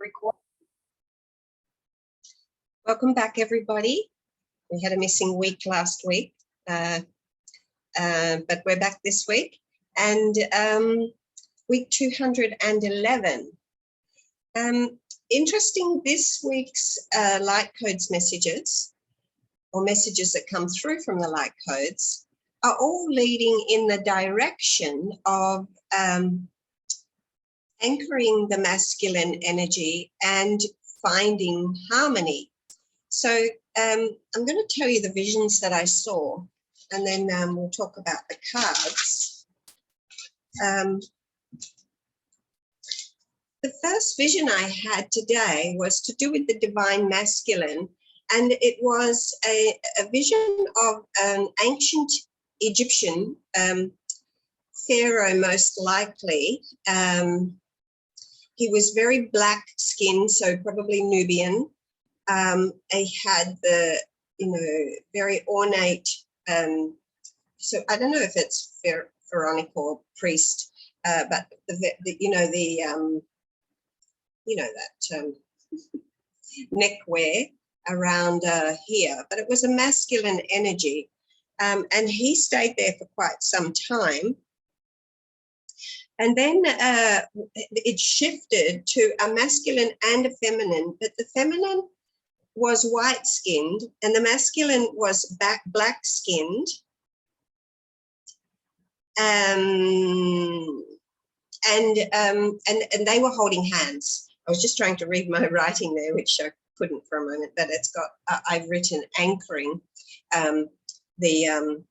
Record. Welcome back, everybody. We had a missing week last week, but we're back this week. And week 211. Interesting, this week's light codes messages, or messages that come through from the light codes, are all leading in the direction of anchoring the masculine energy and finding harmony. So I'm going to tell you the visions that I saw, and then we'll talk about the cards. The first vision I had today was to do with the divine masculine, and it was a vision of an ancient Egyptian pharaoh, most likely. He was very black skinned, so probably Nubian. He had the, very ornate, so I don't know if it's pharaonic or priest, but that neckwear around here, but it was a masculine energy. And he stayed there for quite some time. And then it shifted to a masculine and a feminine, but the feminine was white-skinned and the masculine was black-skinned. And they were holding hands. I was just trying to read my writing there, which I couldn't for a moment, but it's got, I've written anchoring the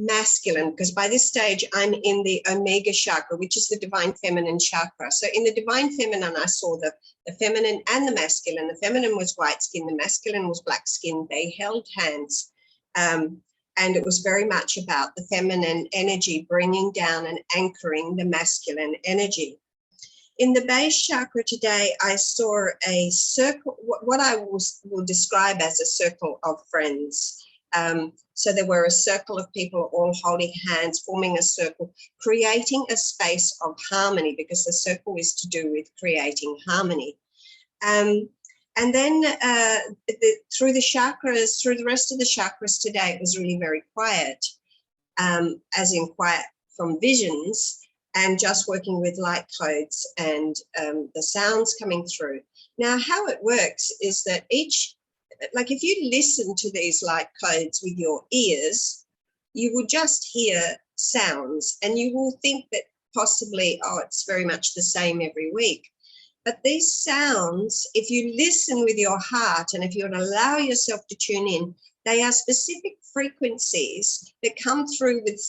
masculine, because by this stage I'm in the Omega chakra, which is the divine feminine chakra. So in the divine feminine, I saw the feminine and the masculine. The feminine was white skin, the masculine was black skin. They held hands, and it was very much about the feminine energy bringing down and anchoring the masculine energy. In the base chakra today, I saw a circle, what I will describe as a circle of friends. So there were a circle of people all holding hands, forming a circle, creating a space of harmony, because the circle is to do with creating harmony. And then through the chakras, through the rest of the chakras today, it was really very quiet, as in quiet from visions, and just working with light codes and the sounds coming through. Now, how it works is that like if you listen to these light codes with your ears, you will just hear sounds and you will think that possibly, oh, it's very much the same every week. But these sounds, if you listen with your heart and if you allow yourself to tune in, they are specific frequencies that come through with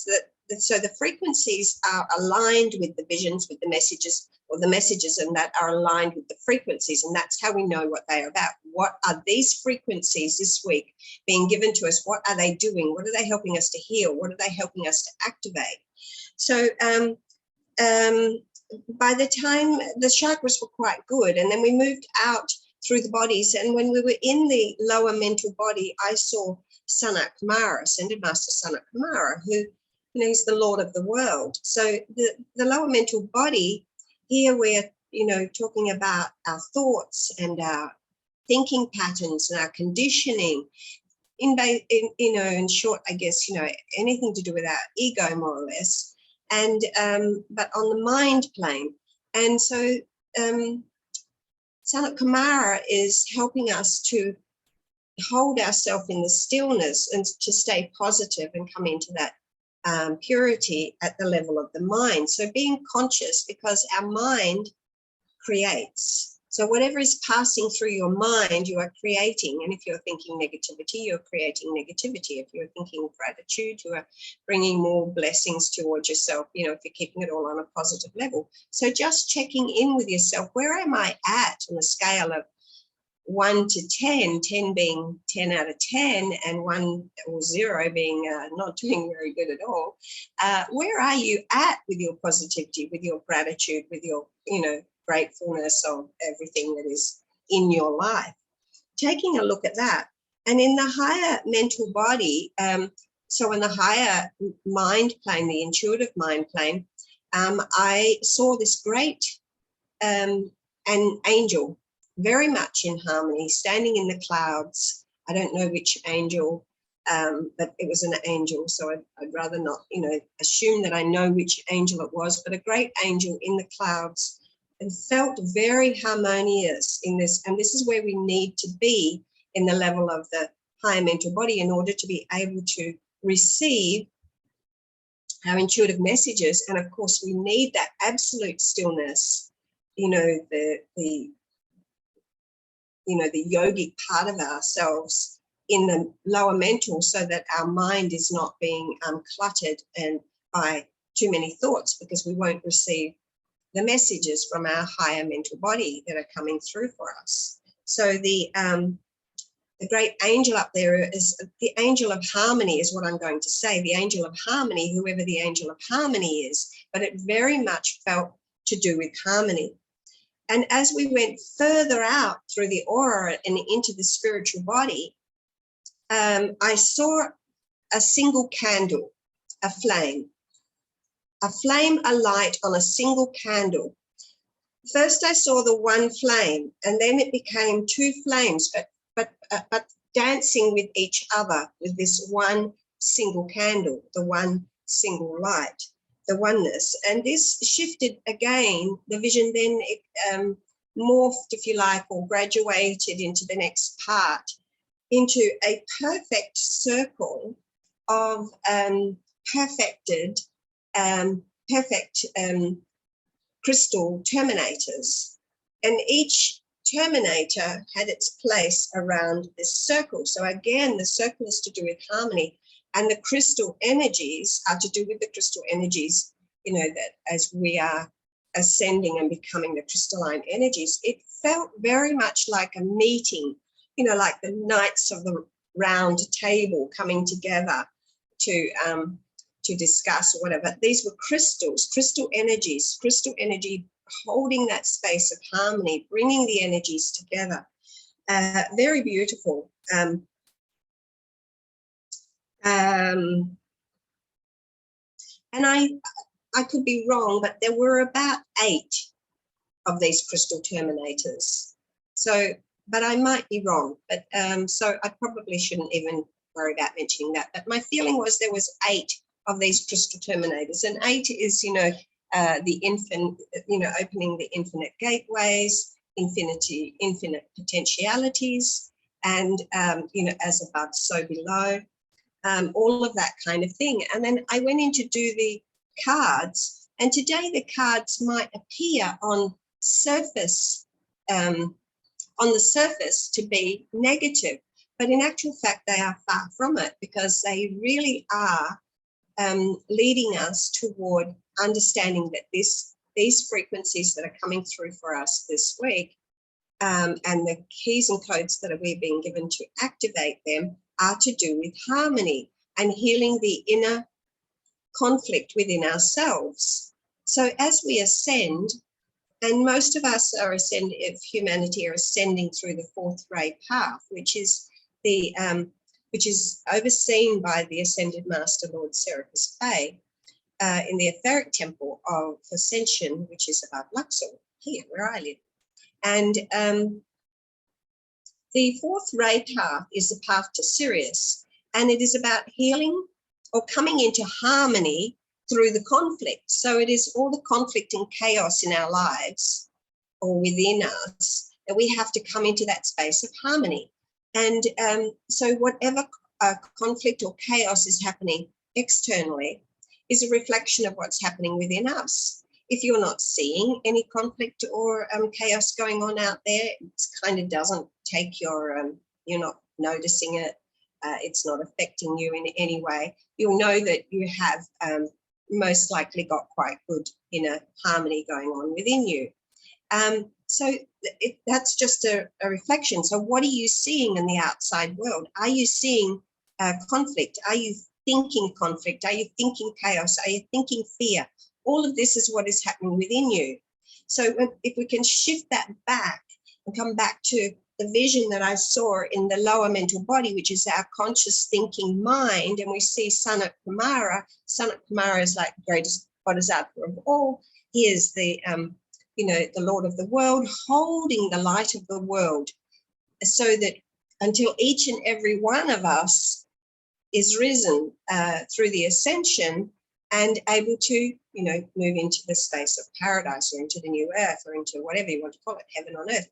so the frequencies are aligned with the visions, with the messages, or the messages, and that are aligned with the frequencies, and that's how we know what they are about. What are these frequencies this week being given to us? What are they doing? What are they helping us to heal? What are they helping us to activate? So by the time the chakras were quite good, and then we moved out through the bodies, and when we were in the lower mental body, I saw Sanat Kumara, Ascended Master Sanat Kumara, who, he's the Lord of the world. So the lower mental body, here we're, talking about our thoughts and our thinking patterns and our conditioning. In short, I guess, anything to do with our ego, more or less, and but on the mind plane. And so Sanat Kumara is helping us to hold ourselves in the stillness and to stay positive and come into that purity at the level of the mind. So being conscious, because our mind creates. So whatever is passing through your mind, you are creating. And if you're thinking negativity, you're creating negativity. If you're thinking gratitude, you are bringing more blessings towards yourself, if you're keeping it all on a positive level. So just checking in with yourself, where am I at on a scale of 1 to 10, 10 being 10 out of 10 and 1 or 0 being not doing very good at all. Where are you at with your positivity, with your gratitude, with your, gratefulness of everything that is in your life? Taking a look at that. And in the higher mental body, so in the higher mind plane, the intuitive mind plane, I saw this great an angel, very much in harmony, standing in the clouds. I don't know which angel, but it was an angel, so I'd rather not, assume that I know which angel it was, but a great angel in the clouds, and felt very harmonious in this. And this is where we need to be in the level of the higher mental body in order to be able to receive our intuitive messages. And of course, we need that absolute stillness, the yogic part of ourselves in the lower mental, so that our mind is not being cluttered and by too many thoughts, because we won't receive the messages from our higher mental body that are coming through for us. So the great angel up there is the angel of harmony, is what I'm going to say. The angel of harmony, whoever the angel of harmony is, but it very much felt to do with harmony. And as we went further out through the aura and into the spiritual body, I saw a single candle, a flame alight on a single candle. First, I saw the one flame, and then it became two flames, but dancing with each other with this one single candle, the one single light, the oneness. And this shifted again, the vision then morphed, if you like, or graduated into the next part, into a perfect circle of perfect crystal terminators. And each terminator had its place around this circle. So again, the circle is to do with harmony, and the crystal energies are to do with the crystal energies, that as we are ascending and becoming the crystalline energies, it felt very much like a meeting, like the knights of the round table coming together to discuss or whatever. These were crystals, crystal energy holding that space of harmony, bringing the energies together. Very beautiful. And I could be wrong, but there were about 8 of these crystal terminators. So, but I might be wrong. But so I probably shouldn't even worry about mentioning that. But my feeling was there was 8 of these crystal terminators, and 8 is, the infinite, opening the infinite gateways, infinite potentialities, and as above, so below, all of that kind of thing. And then I went in to do the cards, and today the cards might appear on the surface to be negative, but in actual fact they are far from it, because they really are leading us toward understanding that these frequencies that are coming through for us this week, and the keys and codes that we're being given to activate them, are to do with harmony and healing the inner conflict within ourselves. So as we ascend, and most of us are if humanity are ascending through the 4th ray path, which is overseen by the Ascended Master Lord Serapis Bey in the Etheric Temple of Ascension, which is above Luxor, here where I live. And the 4th ray path is the path to Sirius, and it is about healing or coming into harmony through the conflict. So it is all the conflict and chaos in our lives or within us that we have to come into that space of harmony. And so whatever conflict or chaos is happening externally is a reflection of what's happening within us. If you're not seeing any conflict or chaos going on out there, it kind of doesn't take you're not noticing it, it's not affecting you in any way, you'll know that you have most likely got quite good inner harmony going on within you. So that's just a reflection. So what are you seeing in the outside world? Are you seeing conflict? Are you thinking conflict? Are you thinking chaos? Are you thinking fear? All of this is what is happening within you. So if we can shift that back and come back to the vision that I saw in the lower mental body, which is our conscious thinking mind, and we see Sanat Kumara. Sanat Kumara is like the greatest bodhisattva of all. He is the the Lord of the world, holding the light of the world, so that until each and every one of us is risen through the ascension and able to, move into the space of paradise or into the new earth or into whatever you want to call it, heaven on earth.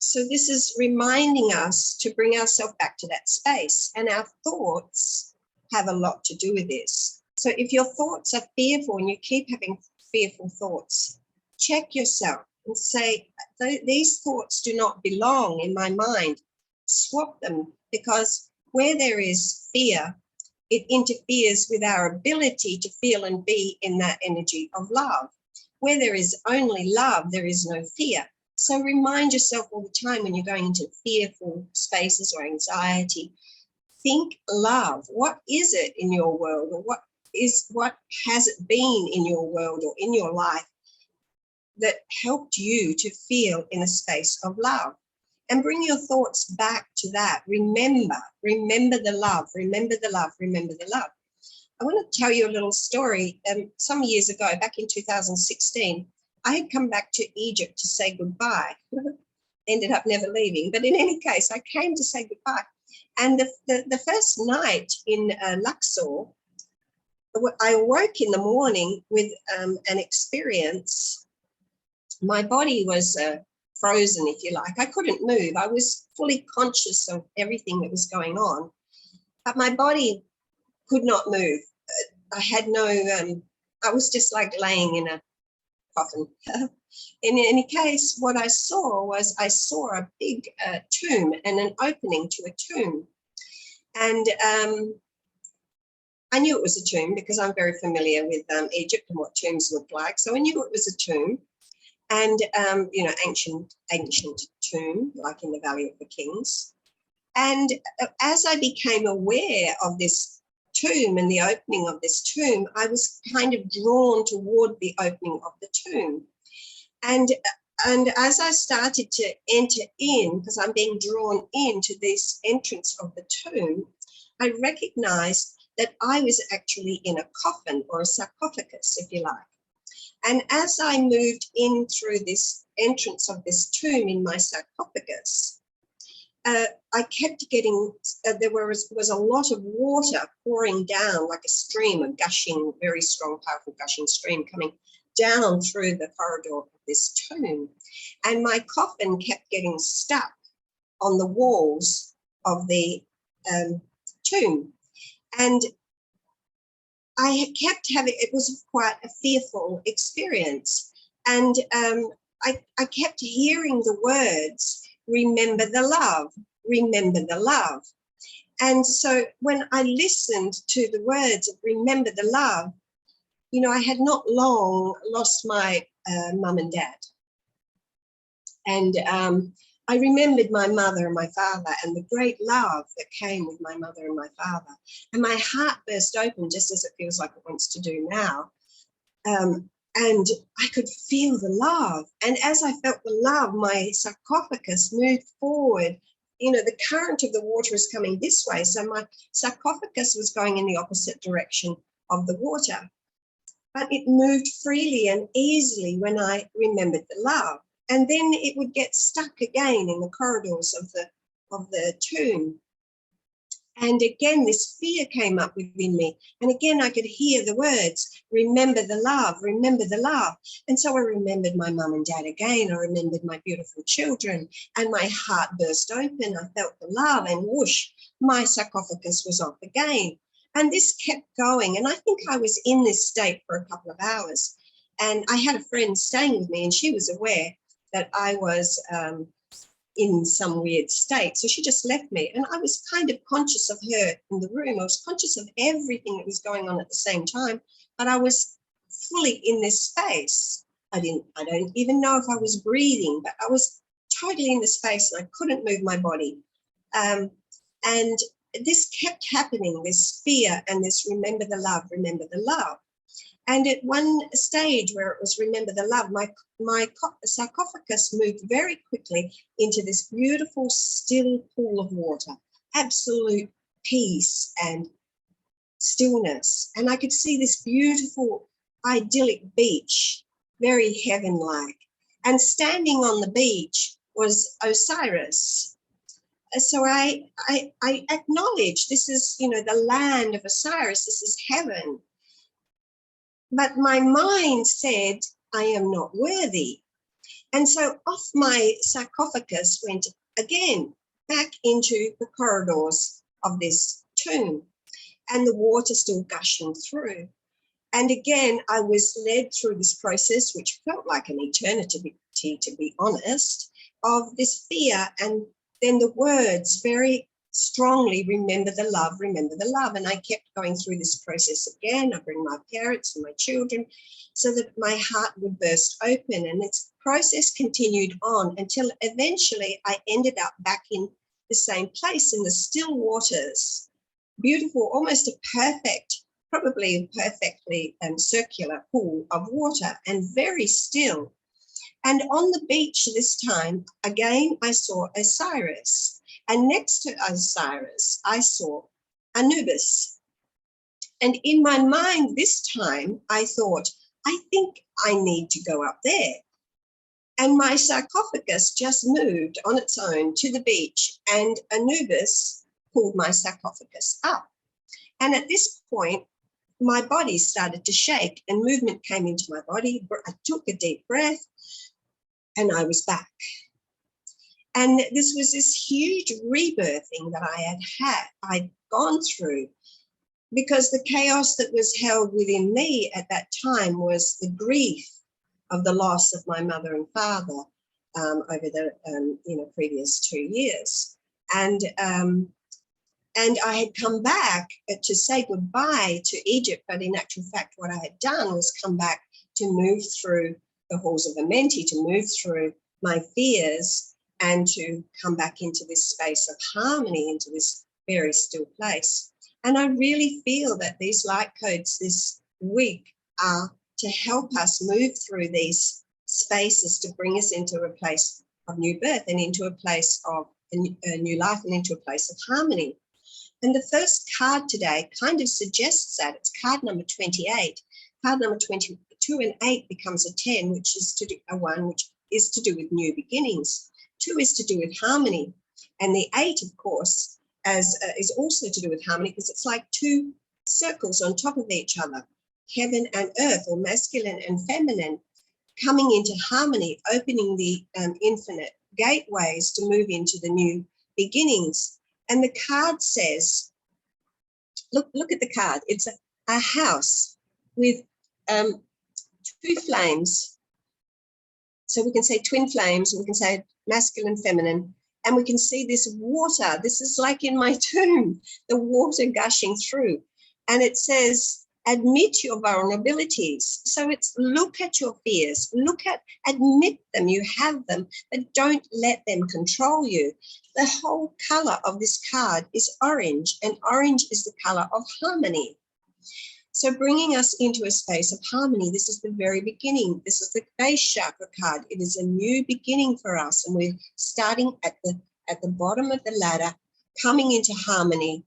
So this is reminding us to bring ourselves back to that space. And our thoughts have a lot to do with this. So if your thoughts are fearful and you keep having fearful thoughts, check yourself and say, these thoughts do not belong in my mind. Swap them, because where there is fear, it interferes with our ability to feel and be in that energy of love. Where there is only love, there is no fear. So remind yourself all the time when you're going into fearful spaces or anxiety, think love. What is it in your world, or what has it been in your world or in your life that helped you to feel in a space of love? And bring your thoughts back to that. Remember the love, remember the love, remember the love. I want to tell you a little story. Some years ago, back in 2016, I had come back to Egypt to say goodbye. Ended up never leaving, but in any case, I came to say goodbye. And the first night in Luxor, I awoke in the morning with an experience. My body was frozen, if you like. I couldn't move. I was fully conscious of everything that was going on, but my body could not move. I had no, I was just like laying in a coffin. In any case, what I saw a big tomb and an opening to a tomb. And I knew it was a tomb because I'm very familiar with Egypt and what tombs look like. So I knew it was a tomb, and ancient tomb, like in the Valley of the Kings. And as I became aware of this tomb and the opening of this tomb, I was kind of drawn toward the opening of the tomb. And as I started to enter in, because I'm being drawn into this entrance of the tomb, I recognized that I was actually in a coffin or a sarcophagus, if you like. And as I moved in through this entrance of this tomb in my sarcophagus, I kept getting, there was a lot of water pouring down, like a stream, a gushing, very strong, powerful gushing stream coming down through the corridor of this tomb. And my coffin kept getting stuck on the walls of the tomb. And I kept having, it was quite a fearful experience. And I kept hearing the words, remember the love, remember the love. And so when I listened to the words of remember the love, I had not long lost my mum and dad. And I remembered my mother and my father and the great love that came with my mother and my father. And my heart burst open, just as it feels like it wants to do now. And I could feel the love. And as I felt the love, my sarcophagus moved forward. The current of the water is coming this way. So my sarcophagus was going in the opposite direction of the water. But it moved freely and easily when I remembered the love. And then it would get stuck again in the corridors of the tomb. And again, this fear came up within me. And again, I could hear the words, remember the love, remember the love. And so I remembered my mum and dad again. I remembered my beautiful children, and my heart burst open. I felt the love, and whoosh, my sarcophagus was off again. And this kept going. And I think I was in this state for a couple of hours. And I had a friend staying with me, and she was aware that I was in some weird state. So she just left me, and I was kind of conscious of her in the room. I was conscious of everything that was going on at the same time, but I was fully in this space. I don't even know if I was breathing, but I was totally in the space, and I couldn't move my body. And this kept happening, this fear and this remember the love, remember the love. And at one stage where it was remember the love, my sarcophagus moved very quickly into this beautiful, still pool of water, absolute peace and stillness. And I could see this beautiful idyllic beach, very heaven-like. And standing on the beach was Osiris. So I acknowledge this is, the land of Osiris, this is heaven. But my mind said, I am not worthy. And so off my sarcophagus went again back into the corridors of this tomb, and the water still gushing through. And again, I was led through this process, which felt like an eternity, to be honest, of this fear. And then the words very strongly, remember the love, remember the love. And I kept going through this process again. I bring my parents and my children so that my heart would burst open. And this process continued on until eventually I ended up back in the same place in the still waters. Beautiful, almost a perfect, probably a perfectly circular pool of water, and very still. And on the beach this time, again, I saw Osiris. And next to Osiris, I saw Anubis. And in my mind this time, I thought, I think I need to go up there. And my sarcophagus just moved on its own to the beach, and Anubis pulled my sarcophagus up. And at this point, my body started to shake and movement came into my body. I took a deep breath and I was back. And this was this huge rebirthing that I'd gone through, because the chaos that was held within me at that time was the grief of the loss of my mother and father over the previous 2 years. And I had come back to say goodbye to Egypt, but in actual fact, what I had done was come back to move through the halls of Amenti, to move through my fears and to come back into this space of harmony, into this very still place. And I really feel that these light codes this week are to help us move through these spaces to bring us into a place of new birth and into a place of a new life and into a place of harmony. And the first card today kind of suggests that. It's card number 28. Card number 22 and 8 becomes a 10, which is a 1, which is to do with new beginnings. 2 is to do with harmony. And the 8, of course, is also to do with harmony, because it's like 2 circles on top of each other, heaven and earth, or masculine and feminine, coming into harmony, opening the infinite gateways to move into the new beginnings. And the card says, look at the card. It's a house with 2 flames. So we can say twin flames, we can say masculine, feminine, and we can see this water. This is like in my tomb, the water gushing through. And it says, admit your vulnerabilities. So it's look at your fears, admit them, you have them, but don't let them control you. The whole color of this card is orange, and orange is the color of harmony. So bringing us into a space of harmony, this is the very beginning. This is the base chakra card. It is a new beginning for us, and we're starting at the bottom of the ladder, coming into harmony,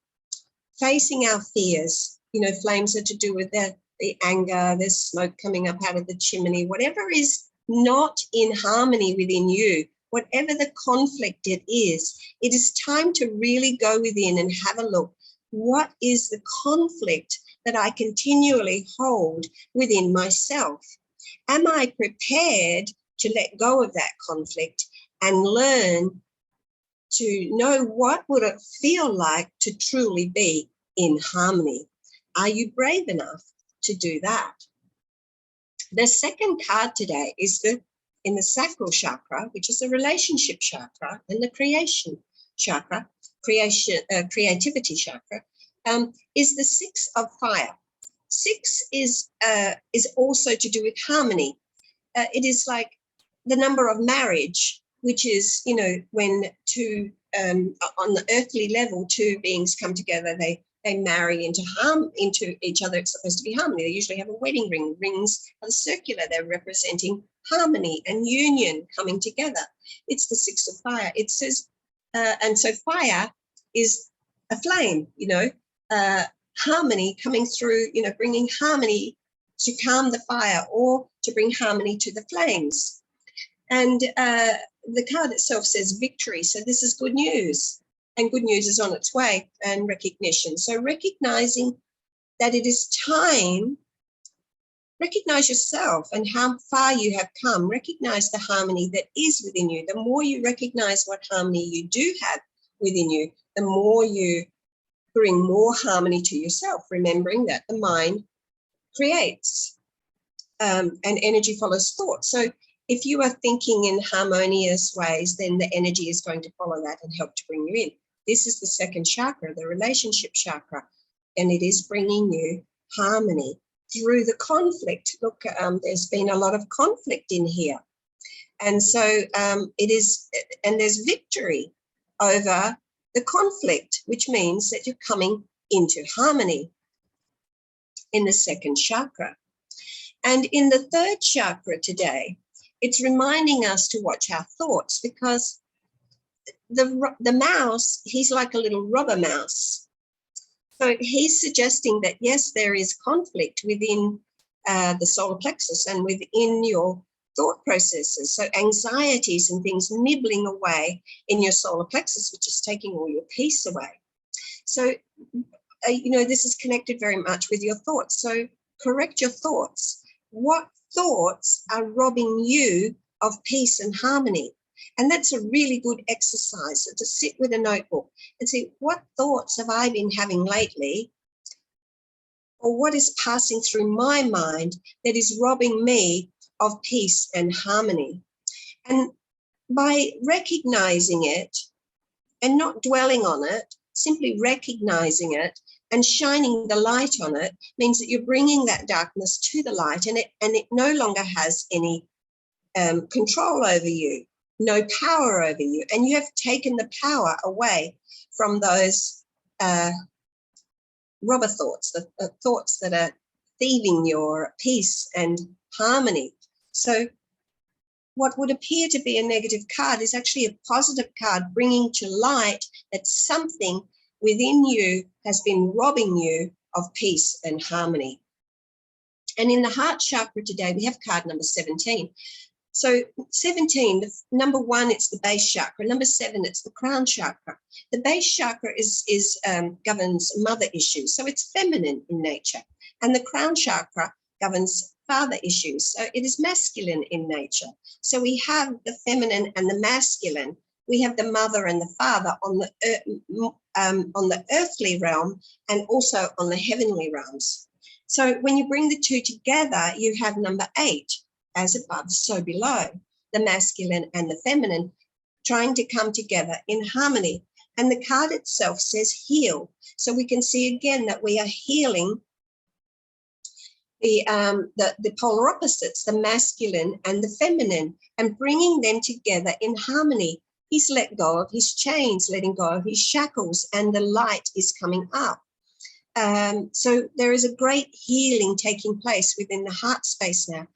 facing our fears. Flames are to do with the anger, there's smoke coming up out of the chimney, whatever is not in harmony within you, whatever the conflict it is time to really go within and have a look. What is the conflict that I continually hold within myself? Am I prepared to let go of that conflict and learn to know what would it feel like to truly be in harmony? Are you brave enough to do that? The second card today is in the sacral chakra, which is the relationship chakra, and the creation chakra, creativity chakra, is the 6 of fire. 6 is also to do with harmony. It is like the number of marriage, which is, when 2, on the earthly level, 2 beings come together, they marry into each other. It's supposed to be harmony. They usually have a wedding ring. Rings are circular. They're representing harmony and union coming together. It's the 6 of fire. It says, and so fire is a flame, harmony coming through, bringing harmony to calm the fire or to bring harmony to the flames. And the card itself says victory. So this is good news, and good news is on its way, and recognition. So recognizing that it is time, recognize yourself and how far you have come. Recognize the harmony that is within you. The more you recognize what harmony you do have within you, the more you bring more harmony to yourself, remembering that the mind creates and energy follows thought. So if you are thinking in harmonious ways, then the energy is going to follow that and help to bring you in. This is the second chakra, the relationship chakra, and it is bringing you harmony through the conflict. Look, there's been a lot of conflict in here. And so it is, and there's victory over the conflict, which means that you're coming into harmony in the second chakra. And in the third chakra today, it's reminding us to watch our thoughts, because the mouse, he's like a little robber mouse. So he's suggesting that, yes, there is conflict within the solar plexus and within your thought processes. So anxieties and things nibbling away in your solar plexus, which is taking all your peace away. So, this is connected very much with your thoughts. So correct your thoughts. What thoughts are robbing you of peace and harmony? And that's a really good exercise. So to sit with a notebook and see, what thoughts have I been having lately? Or what is passing through my mind that is robbing me of peace and harmony? And by recognizing it and not dwelling on it, simply recognizing it and shining the light on it means that you're bringing that darkness to the light, and it no longer has any control over you, no power over you. And you have taken the power away from those robber thoughts, the thoughts that are thieving your peace and harmony. So what would appear to be a negative card is actually a positive card, bringing to light that something within you has been robbing you of peace and harmony. And in the heart chakra today, we have card number 17. So 17, the number 1, it's the base chakra. Number 7, it's the crown chakra. The base chakra governs mother issues, so it's feminine in nature. And the crown chakra governs father issues, so it is masculine in nature. So we have the feminine and the masculine. We have the mother and the father on the earthly realm and also on the heavenly realms. So when you bring the two together, you have number 8, as above, so below, the masculine and the feminine trying to come together in harmony. And the card itself says heal. So we can see again that we are healing the polar opposites, the masculine and the feminine, and bringing them together in harmony. He's let go of his chains, letting go of his shackles, and the light is coming up. So there is a great healing taking place within the heart space now.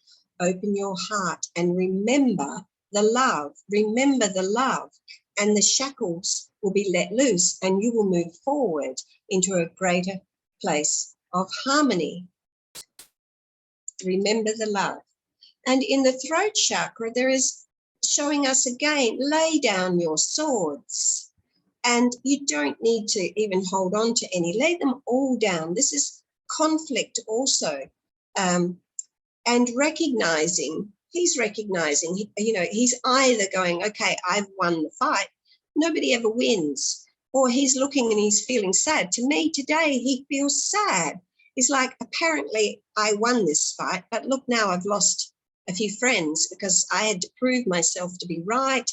Open your heart and remember the love. Remember the love, and the shackles will be let loose, and you will move forward into a greater place of harmony. Remember the love. And in the throat chakra, there is showing us again, lay down your swords. And you don't need to even hold on to any. Lay them all down. This is conflict also. And recognizing, he's either going, okay, I've won the fight. Nobody ever wins. Or he's looking and he's feeling sad. To me today, he feels sad. It's like, apparently I won this fight, but look, now I've lost a few friends because I had to prove myself to be right,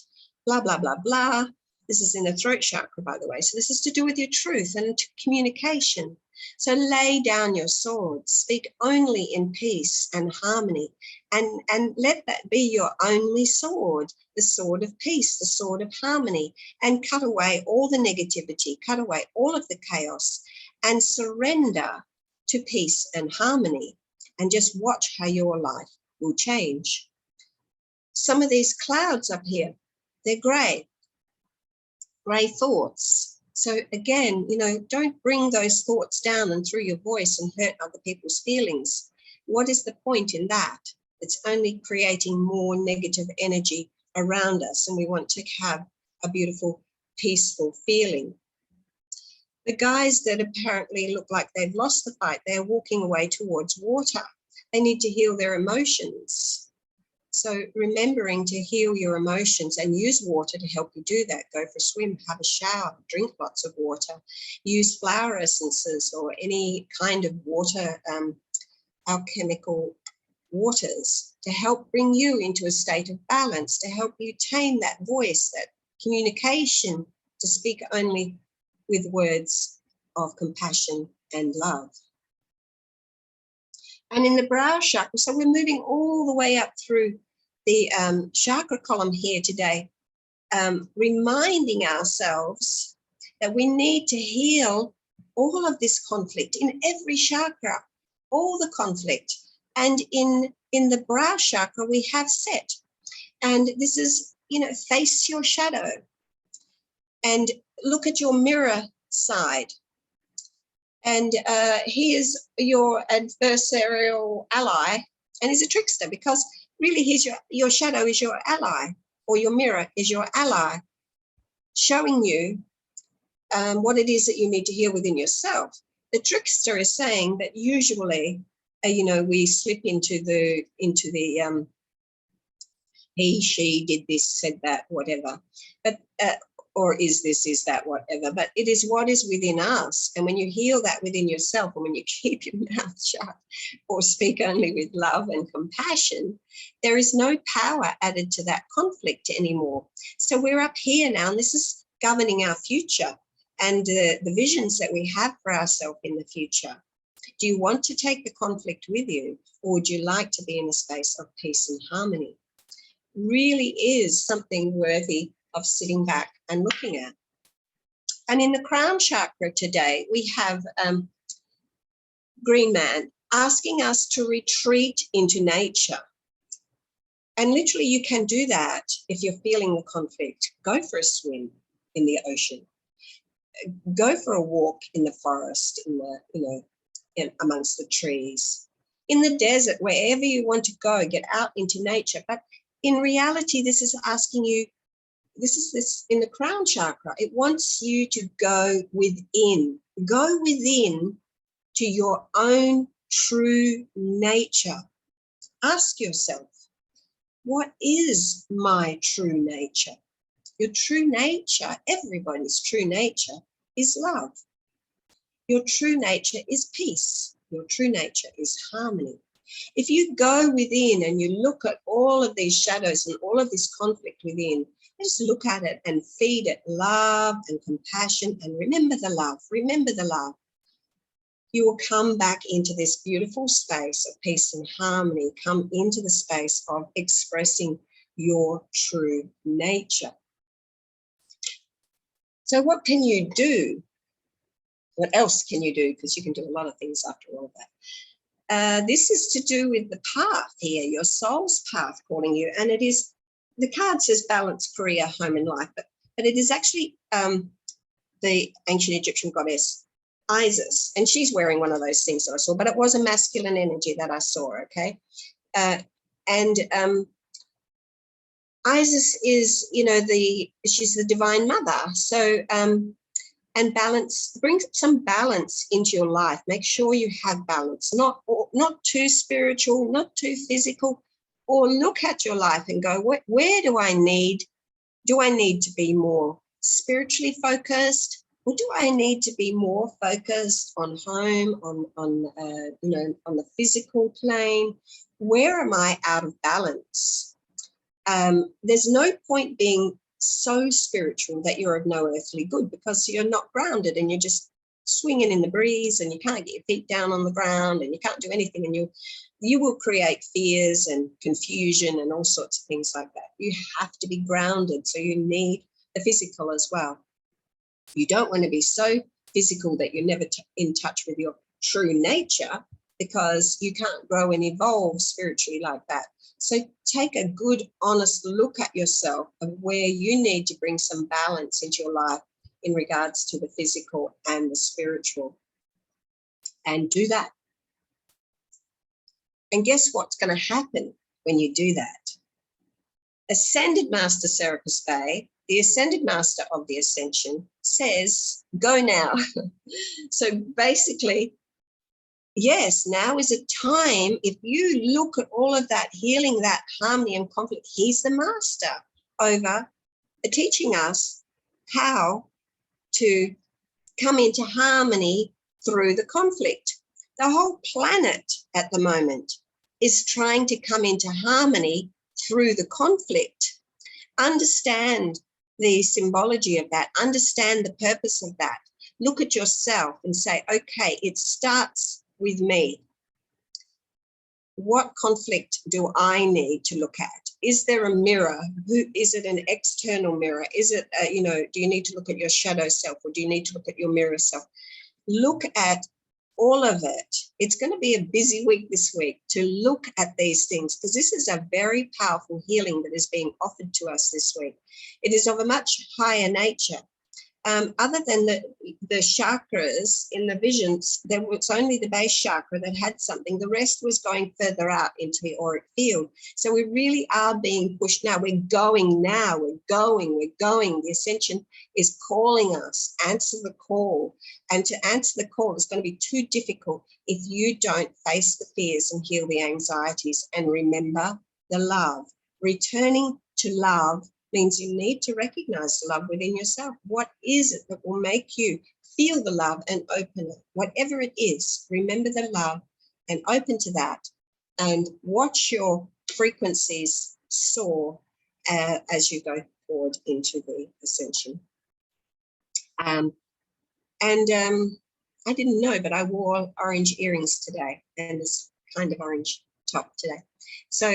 blah, blah, blah, blah. This is in the throat chakra, by the way. So this is to do with your truth and communication. So lay down your swords, speak only in peace and harmony, and let that be your only sword, the sword of peace, the sword of harmony, and cut away all the negativity, cut away all of the chaos, and surrender to peace and harmony, and just watch how your life will change. Some of these clouds up here, they're grey thoughts. So again, don't bring those thoughts down and through your voice and hurt other people's feelings. What is the point in that? It's only creating more negative energy around us, and we want to have a beautiful, peaceful feeling. The guys that apparently look like they've lost the fight, they're walking away towards water. They need to heal their emotions. So remembering to heal your emotions and use water to help you do that. Go for a swim, have a shower, drink lots of water, use flower essences or any kind of water, alchemical waters to help bring you into a state of balance, to help you tame that voice, that communication, to speak only with words of compassion and love. And in the brow chakra, so we're moving all the way up through the chakra column here today, reminding ourselves that we need to heal all of this conflict in every chakra, all the conflict. And in the brow chakra, we have set. And this is, face your shadow and look at your mirror side. And he is your adversarial ally, and he's a trickster, because really he's your shadow is your ally, or your mirror is your ally, showing you what it is that you need to heal within yourself. The trickster is saying that usually, we slip into the he, she did this, said that, whatever. But or is this, is that, whatever. But it is what is within us. And when you heal that within yourself, and when you keep your mouth shut or speak only with love and compassion, there is no power added to that conflict anymore. So we're up here now, and this is governing our future and the visions that we have for ourselves in the future. Do you want to take the conflict with you, or would you like to be in a space of peace and harmony? Really is something worthy of sitting back and looking at. And in the crown chakra today, we have Green Man asking us to retreat into nature. And literally you can do that if you're feeling the conflict. Go for a swim in the ocean. Go for a walk in the forest, amongst the trees. In the desert, wherever you want to go, get out into nature. But in reality, this is asking you, this in the crown chakra, it wants you to go within to your own true nature. Ask yourself, what is my true nature? Your true nature, everybody's true nature, is love. Your true nature is peace. Your true nature is harmony. If you go within and you look at all of these shadows and all of this conflict within, just look at it and feed it love and compassion, and remember the love, you will come back into this beautiful space of peace and harmony, come into the space of expressing your true nature. So what can you do? What else can you do? Because you can do a lot of things after all of that. This is to do with the path here, your soul's path calling you. And it is, the card says balance, career, home and life, but it is actually the ancient Egyptian goddess Isis. And she's wearing one of those things that I saw, but it was a masculine energy that I saw, okay? Isis is, she's the divine mother. So, and balance, bring some balance into your life. Make sure you have balance, not too spiritual, not too physical, or look at your life and go, where do I need to be more spiritually focused, or do I need to be more focused on home, on the physical plane? Where am I out of balance? There's no point being so spiritual that you're of no earthly good, because you're not grounded and you're just swinging in the breeze and you can't get your feet down on the ground and you can't do anything, and you will create fears and confusion and all sorts of things like that. You have to be grounded, so you need the physical as well. You don't want to be so physical that you're never in touch with your true nature, because you can't grow and evolve spiritually like that. So take a good, honest look at yourself of where you need to bring some balance into your life in regards to the physical and the spiritual, and do that. And guess what's going to happen when you do that? Ascended Master Serapis Bey, the Ascended Master of the Ascension, says, go now. So basically, yes, now is a time, if you look at all of that healing, that harmony and conflict, he's the master over teaching us how to come into harmony through the conflict. The whole planet at the moment is trying to come into harmony through the conflict. Understand the symbology of that, understand the purpose of that. Look at yourself and say, okay, it starts with me. What conflict do I need to look at? Is there a mirror? Is it an external mirror? Is it, do you need to look at your shadow self, or do you need to look at your mirror self? Look at all of it. It's going to be a busy week this week to look at these things, because this is a very powerful healing that is being offered to us this week. It is of a much higher nature. Other than the chakras in the visions, there was only the base chakra that had something. The rest was going further out into the auric field. So we really are being pushed now. We're going now. We're going. The Ascension is calling us. Answer the call. And to answer the call is going to be too difficult if you don't face the fears and heal the anxieties and remember the love. Returning to love means you need to recognize the love within yourself. What is it that will make you feel the love and open it? Whatever it is, remember the love and open to that, and watch your frequencies soar as you go forward into the Ascension. I didn't know, but I wore orange earrings today and this kind of orange top today. So,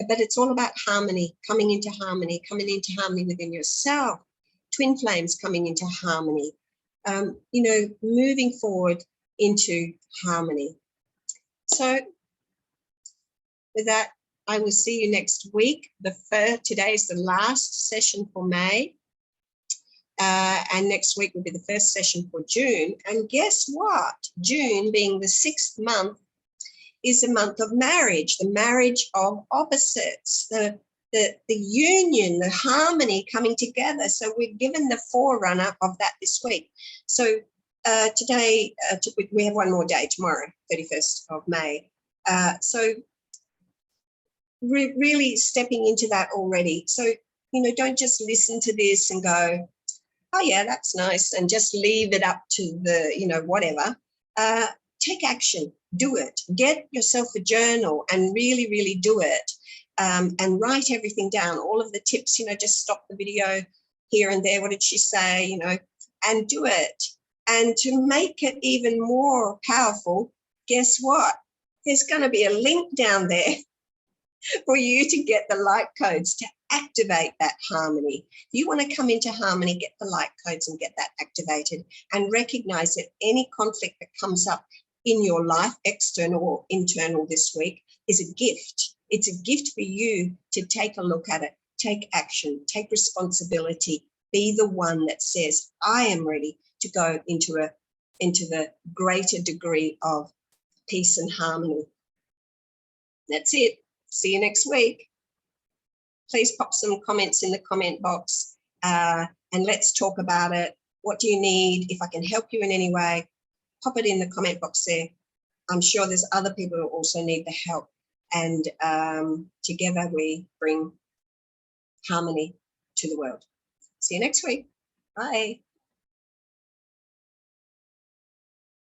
but it's all about harmony, coming into harmony within yourself, twin flames coming into harmony, moving forward into harmony. So with that, I will see you next week. Today is the last session for May. And next week will be the first session for June. And guess what? June, being the 6th month, is a month of marriage, the marriage of opposites, the union, the harmony coming together. So we're given the forerunner of that this week. So today, we have one more day, tomorrow, 31st of May. So really stepping into that already. So, don't just listen to this and go, oh yeah, that's nice, and just leave it up to the, whatever. Take action, do it. Get yourself a journal and really, really do it. And write everything down, all of the tips, just stop the video here and there. What did she say, and do it. And to make it even more powerful, guess what? There's going to be a link down there for you to get the light codes to activate that harmony. If you want to come into harmony, get the light codes and get that activated, and recognize that any conflict that comes up in your life, external or internal this week, is a gift. It's a gift for you to take a look at it, take action, take responsibility, be the one that says, I am ready to go into the greater degree of peace and harmony. That's it. See you next week. Please pop some comments in the comment box and let's talk about it. What do you need? If I can help you in any way, pop it in the comment box there. I'm sure there's other people who also need the help. And together we bring harmony to the world. See you next week. Bye.